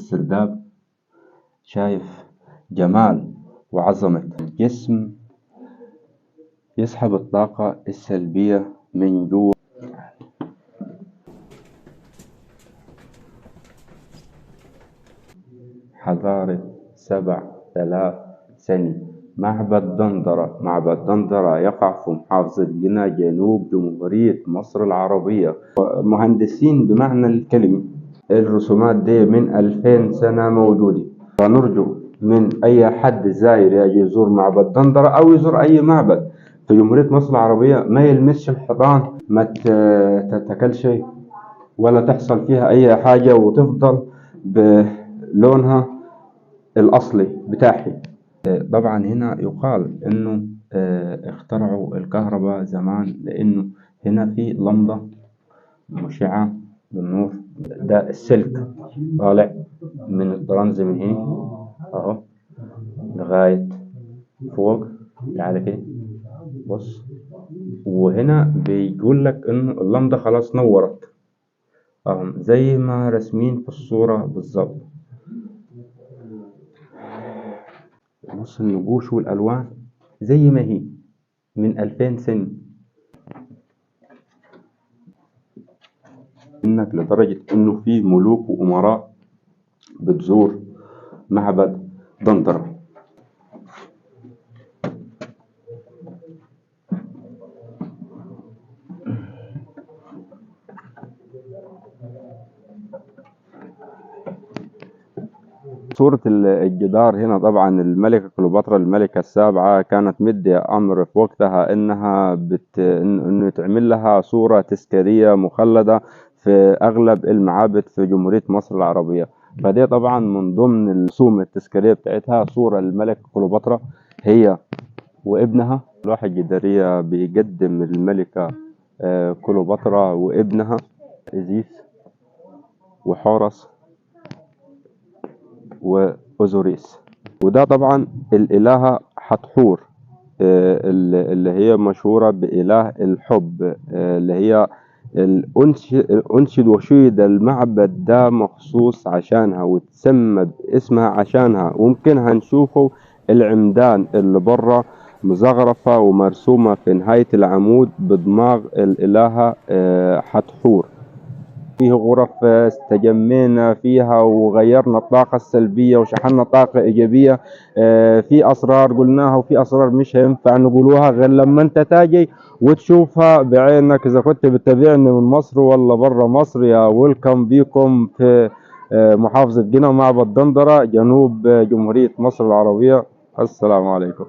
السرداب، شايف جمال وعظمة الجسم، يسحب الطاقة السلبية من جوا. حضارة 7000 سنة. معبد دندرة يقع في محافظة قنا جنوب جمهورية مصر العربية. مهندسين بمعنى الكلمة. الرسومات دي من 2000 سنة موجودة، فنرجو من أي حد زاير يجي يزور معبد دندرة أو يزور أي معبد في جمهورية مصر العربية ما يلمسش الحيطان، ما تتكلش ولا تحصل فيها أي حاجة، وتفضل بلونها الأصلي بتاعي. طبعا هنا يقال إنه اخترعوا الكهرباء زمان، لأنه هنا في لمبة مشعة بالنور. ده السلك طالع من الطرنز من هنا أهو لغاية فوق. تعالى كده بص، وهنا بيقول لك إنه اللمبة خلاص نورت أهو زي ما رسمين في الصورة بالظبط. بص النقوش والألوان زي ما هي من 2000 سنة، إنك لدرجة إنه في ملوك وأمراء بتزور معبد دندرة. صورة الجدار هنا طبعا الملكة كليوباترا الملكة السابعة كانت مدية أمر في وقتها إنها إنه تعمل لها صورة تذكارية مخلدة في أغلب المعابد في جمهورية مصر العربية. فدي طبعا من ضمن الرسوم التذكارية بتاعتها صورة الملكة كليوباترا هي وابنها. لوحة جدارية بيقدم الملكة كليوباترا وابنها إيزيس وحورس وأوزوريس. وده طبعا الإلهة حتحور اللي هي مشهورة بإله الحب، اللي هي أنشد وشيد المعبد ده مخصوص عشانها وتسمى باسمها عشانها. وممكن هنشوفه العمدان اللي برا مزخرفة ومرسومة في نهاية العمود بدماغ الإلهة حتحور. فيه غرف استجمينا فيها وغيرنا الطاقة السلبية وشحنا طاقة إيجابية. في أسرار قلناها وفي أسرار مش هينفع نقولوها غير لما أنت تاجي وتشوفها بعينك. إذا كنت بتتابعني من مصر ولا برا مصر، يا ويلكم بيكم في محافظة قنا معبد دندرة جنوب جمهورية مصر العربية. السلام عليكم.